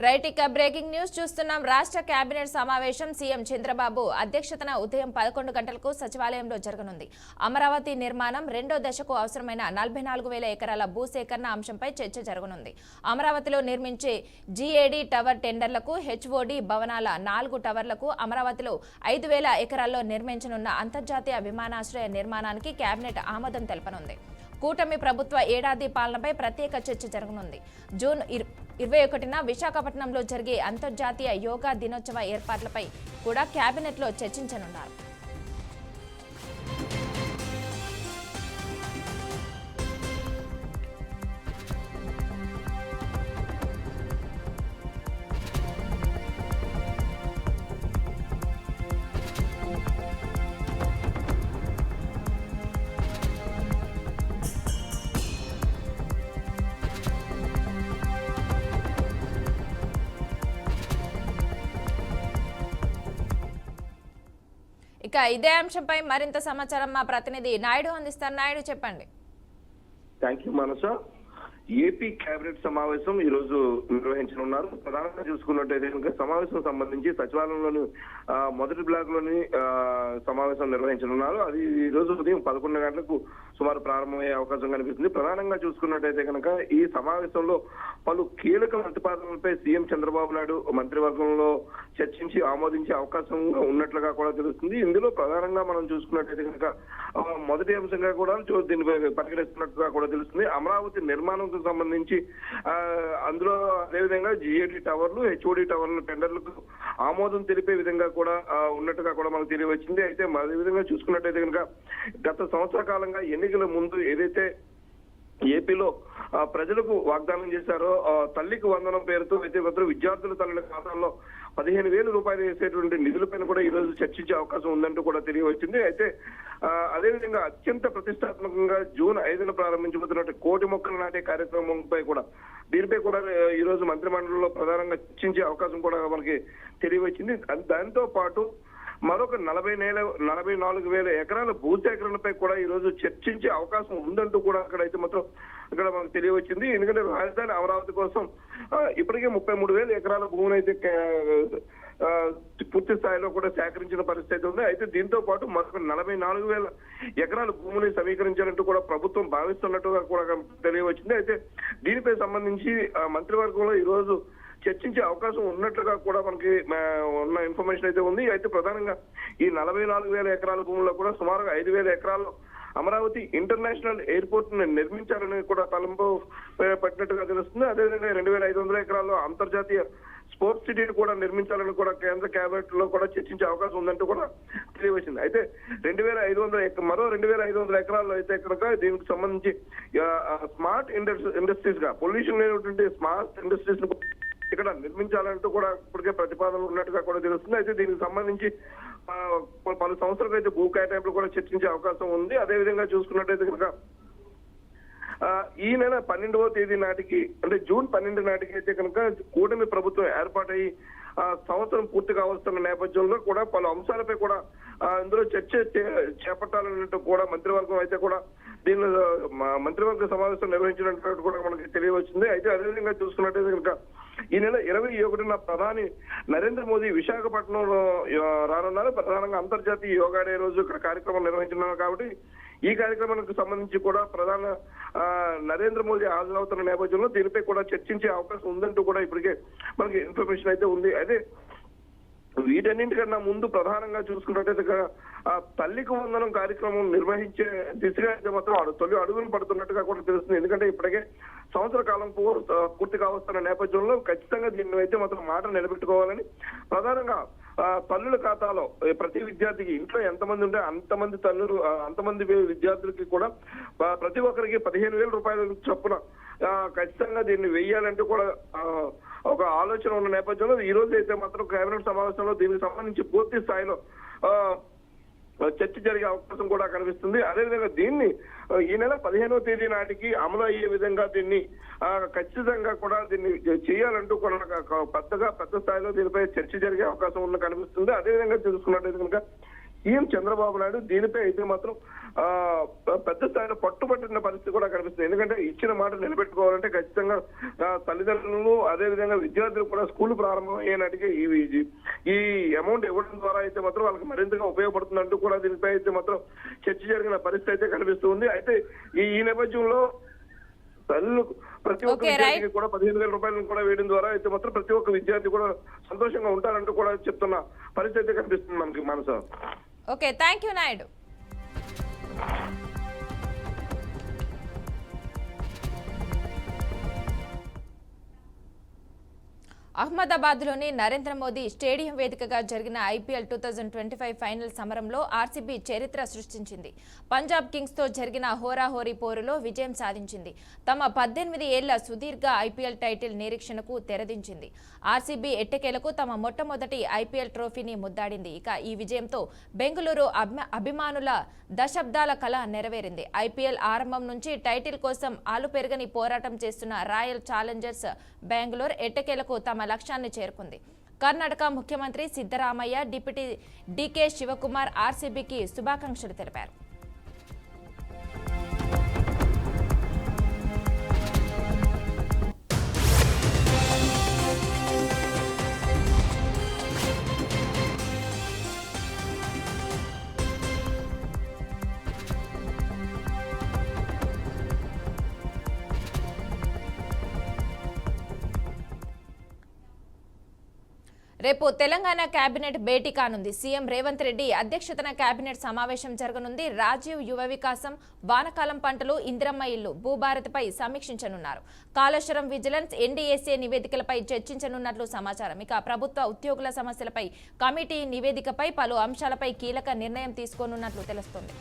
Right, ఇక breaking news చూస్తున్నాం. రాష్ట్ర కేబినెట్ సమావేశం సీఎం చంద్రబాబు అధ్యక్షతన ఉదయం 11 గంటలకు సచివాలయంలో జరగనుంది. అమరావతి నిర్మాణం రెండో దశకు అవసరమైన 44,000 ఎకరాల భూసేకరణ అంశంపై చర్చ జరగనుంది. అమరావతిలో నిర్మించే జీఏడీ టవర్ టెండర్లకు, హెచ్ఓడి భవనాల 4 టవర్లకు, అమరావతిలో 5,000 ఎకరాల్లో నిర్మించనున్న అంతర్జాతీయ విమానాశ్రయ నిర్మాణానికి కేబినెట్ ఆమోదం తెలపనుంది. కూటమి ప్రభుత్వ ఏడాది పాలనపై ప్రత్యేక చర్చ జరగనుంది. జూన్ 21న విశాఖపట్నంలో జరిగే అంతర్జాతీయ యోగా దినోత్సవ ఏర్పాట్లపై కూడా కేబినెట్లో చర్చించనున్నారు. ఇక ఇదే అంశంపై మరింత సమాచారం మా ప్రతినిధి నాయుడు అందిస్తారు. నాయుడు, చెప్పండి. థ్యాంక్ యూ మనస. ఏపీ కేబినెట్ సమావేశం ఈ రోజు నిర్వహించనున్నారు. ప్రధానంగా చూసుకున్నట్టయితే కనుక సమావేశం సంబంధించి సచివాలయంలోని మొదటి బ్లాక్ లోని సమావేశం నిర్వహించనున్నారు. అది ఈ రోజు ఉదయం 11 గంటలకు సుమారు ప్రారంభమయ్యే అవకాశం కనిపిస్తుంది. ప్రధానంగా చూసుకున్నట్టయితే కనుక ఈ సమావేశంలో పలు కీలక ప్రతిపాదనలపై సీఎం చంద్రబాబు నాయుడు మంత్రివర్గంలో చర్చించి ఆమోదించే అవకాశం ఉన్నట్లుగా కూడా తెలుస్తుంది. ఇందులో ప్రధానంగా మనం చూసుకున్నట్టయితే కనుక మొదటి అంశంగా కూడా దీనిపై పరిగణిస్తున్నట్టుగా కూడా తెలుస్తుంది. అమరావతి నిర్మాణం సంబంధించి అందులో అదేవిధంగా జీఏడీ టవర్లు, హెచ్ఓడి టవర్లు టెండర్లకు ఆమోదం తెలిపే విధంగా కూడా ఉన్నట్టుగా కూడా మనకు తెలియవచ్చింది. అయితే అదే విధంగా చూసుకున్నట్టయితే కనుక గత సంవత్సర కాలంగా ఎన్నికల ముందు ఏదైతే ఏపీలో ప్రజలకు వాగ్దానం చేశారో తల్లికి వందనం పేరుతో అయితే మాత్రం విద్యార్థుల తల్లుల ఖాతాల్లో 15,000 రూపాయలు వేసేటువంటి నిధులపైన కూడా ఈ రోజు చర్చించే అవకాశం ఉందంటూ కూడా తెలియవచ్చింది. అయితే అదేవిధంగా అత్యంత ప్రతిష్టాత్మకంగా జూన్ 5న ప్రారంభించబోతున్నట్టు కోటి మొక్కలు నాటే కార్యక్రమంపై కూడా దీనిపై కూడా ఈ రోజు మంత్రిమండలిలో ప్రధానంగా చర్చించే అవకాశం కూడా మనకి తెలియవచ్చింది. దాంతో పాటు మరొక 44,000 ఎకరాల భూసేకరణపై కూడా ఈ రోజు చర్చించే అవకాశం ఉందంటూ కూడా అక్కడైతే మాత్రం ఇక్కడ మనకు తెలియవచ్చింది. ఎందుకంటే రాజధాని అమరావతి కోసం ఇప్పటికే 33,000 ఎకరాల భూమిని అయితే పూర్తి స్థాయిలో కూడా సేకరించిన పరిస్థితి ఉంది. అయితే దీంతో పాటు మరొక 44,000 ఎకరాల భూమిని సమీకరించాలంటూ కూడా ప్రభుత్వం భావిస్తున్నట్టుగా కూడా తెలియవచ్చింది. అయితే దీనిపై సంబంధించి మంత్రివర్గంలో ఈ రోజు చర్చించే అవకాశం ఉన్నట్లుగా కూడా మనకి ఉన్న ఇన్ఫర్మేషన్ అయితే ఉంది. అయితే ప్రధానంగా ఈ 44,000 ఎకరాల భూముల్లో కూడా సుమారుగా 5,000 ఎకరాల్లో అమరావతి ఇంటర్నేషనల్ ఎయిర్పోర్ట్ ని నిర్మించాలని కూడా తలంపు పట్టినట్టుగా తెలుస్తుంది. అదేవిధంగా 2,500 ఎకరాల్లో అంతర్జాతీయ స్పోర్ట్స్ సిటీని కూడా నిర్మించాలని కూడా కేంద్ర కేబినెట్ లో కూడా చర్చించే అవకాశం ఉందంటూ కూడా తెలియవచ్చింది. అయితే 2,500 మరో 2,500 ఎకరాల్లో అయితే కనుక దీనికి సంబంధించి స్మార్ట్ ఇండస్ట్రీస్ గా పొల్యూషన్ లేనటువంటి స్మార్ట్ ఇండస్ట్రీస్ ఇక్కడ నిర్మించాలంటూ కూడా ఇప్పటికే ప్రతిపాదనలు ఉన్నట్టుగా కూడా తెలుస్తుంది. అయితే దీనికి సంబంధించి పలు సంవత్సరాలు అయితే భూ కేటాయింపులు కూడా చర్చించే అవకాశం ఉంది. అదేవిధంగా చూసుకున్నట్టయితే కనుక ఈ నెల 12వ తేదీ నాటికి అంటే జూన్ 12 నాటికి అయితే కనుక కూటమి ప్రభుత్వం ఏర్పాటై సంవత్సరం పూర్తి కావస్తున్న నేపథ్యంలో కూడా పలు అంశాలపై కూడా ఇందులో చర్చ చేపట్టాలన్నట్టు కూడా మంత్రివర్గం అయితే కూడా దీనిలో మంత్రివర్గ సమావేశం నిర్వహించినట్టు కూడా మనకి తెలియవచ్చింది. అయితే అదేవిధంగా చూసుకున్నట్టయితే కనుక ఈ నెల 21న ప్రధాని నరేంద్ర మోదీ విశాఖపట్నంలో రానున్నారు. ప్రధానంగా అంతర్జాతీయ యోగా డే రోజు ఇక్కడ కార్యక్రమం నిర్వహించున్నారు. కాబట్టి ఈ కార్యక్రమానికి సంబంధించి కూడా ప్రధాన నరేంద్ర మోదీ హాజరవుతున్న నేపథ్యంలో దీనిపై కూడా చర్చించే అవకాశం ఉందంటూ కూడా ఇప్పటికే మనకి ఇన్ఫర్మేషన్ అయితే ఉంది. అయితే వీటన్నింటికన్నా ముందు ప్రధానంగా చూసుకున్నట్టయితే తల్లికి వందనం కార్యక్రమం నిర్వహించే దిశగా అయితే మాత్రం తొలి అడుగులు పడుతున్నట్టుగా కూడా తెలుస్తుంది. ఎందుకంటే ఇప్పటికే సంవత్సర కాలం పూర్తి కావస్తున్న నేపథ్యంలో ఖచ్చితంగా దీన్ని అయితే మాత్రం మాట నిలబెట్టుకోవాలని ప్రధానంగా తల్లుల ఖాతాలో ప్రతి విద్యార్థికి ఇంట్లో ఎంతమంది ఉంటే అంతమంది విద్యార్థులకి కూడా ప్రతి ఒక్కరికి 15,000 రూపాయల చొప్పున ఖచ్చితంగా దీన్ని వెయ్యాలంటూ కూడా ఒక ఆలోచన ఉన్న నేపథ్యంలో ఈ రోజు అయితే మాత్రం కేబినెట్ సమావేశంలో దీనికి సంబంధించి పూర్తి స్థాయిలో చర్చ జరిగే అవకాశం కూడా కనిపిస్తుంది. అదేవిధంగా దీన్ని ఈ నెల 15వ తేదీ నాటికి అమలు అయ్యే విధంగా దీన్ని ఖచ్చితంగా కూడా దీన్ని చేయాలంటూ కూడా పెద్ద స్థాయిలో దీనిపై చర్చ జరిగే అవకాశం ఉన్న కనిపిస్తుంది. అదేవిధంగా చూసుకున్నట్టయితే కనుక సీఎం చంద్రబాబు నాయుడు దీనిపై అయితే మాత్రం ఆ పెద్ద స్థాయిలో పట్టుబట్టిన పరిస్థితి కూడా కనిపిస్తుంది. ఎందుకంటే ఇచ్చిన మాట నిలబెట్టుకోవాలంటే ఖచ్చితంగా తల్లిదండ్రులు అదే విధంగా విద్యార్థులు కూడా స్కూల్ ప్రారంభం అయ్యే నాటికి ఈ అమౌంట్ ఇవ్వడం ద్వారా అయితే మాత్రం వాళ్ళకి మరింతగా ఉపయోగపడుతుందంటూ కూడా దీనిపై అయితే మాత్రం చర్చ జరిగిన పరిస్థితి అయితే కనిపిస్తుంది. అయితే ఈ నేపథ్యంలో తల్లు ప్రతి ఒక్క విద్యార్థికి కూడా 15,000 రూపాయలను కూడా వేయడం ద్వారా అయితే మాత్రం ప్రతి ఒక్క విద్యార్థి కూడా సంతోషంగా ఉంటారంటూ కూడా చెప్తున్న పరిస్థితి కనిపిస్తుంది మనకి మనస. Okay, thank you Naidu. అహ్మదాబాద్లోని నరేంద్ర మోదీ స్టేడియం వేదికగా జరిగిన ఐపీఎల్ 2025 ఫైనల్ సమరంలో ఆర్సీబీ చరిత్ర సృష్టించింది. పంజాబ్ కింగ్స్తో జరిగిన హోరాహోరీ పోరులో విజయం సాధించింది. తమ 18 ఏళ్ల సుదీర్ఘ ఐపీఎల్ టైటిల్ నిరీక్షణకు తెరదించింది. ఆర్సీబీ ఎట్టకేలకు తమ మొట్టమొదటి ఐపీఎల్ ట్రోఫీని ముద్దాడింది. ఇక ఈ విజయంతో బెంగళూరు అభిమానుల దశాబ్దాల కల నెరవేరింది. ఐపీఎల్ ఆరంభం నుంచి టైటిల్ కోసం ఆలుపెరగని పోరాటం చేస్తున్న రాయల్ ఛాలెంజర్స్ బెంగళూరు ఎట్టకేలకు తమ లక్ష్యాన్ని చేరుకుంది. కర్ణాటక ముఖ్యమంత్రి సిద్ధరామయ్య, డిప్యూటీ డీకే శివకుమార్ ఆర్సీబీకి శుభాకాంక్షలు తెలిపారు. రేపు తెలంగాణ కేబినెట్ భేటీ కానుంది. సీఎం రేవంత్ రెడ్డి అధ్యక్షతన కేబినెట్ సమావేశం జరగనుంది. రాజీవ్ యువ వికాసం, వానకాలం పంటలు, ఇందిరమ్మ ఇల్లు, భూభారతిపై సమీక్షించనున్నారు. కాళేశ్వరం విజిలెన్స్, ఎన్డీఏసీ నివేదికలపై చర్చించనున్నట్లు సమాచారం. ఇక ప్రభుత్వ ఉద్యోగుల సమస్యలపై కమిటీ నివేదికపై పలు అంశాలపై కీలక నిర్ణయం తీసుకోనున్నట్లు తెలుస్తోంది.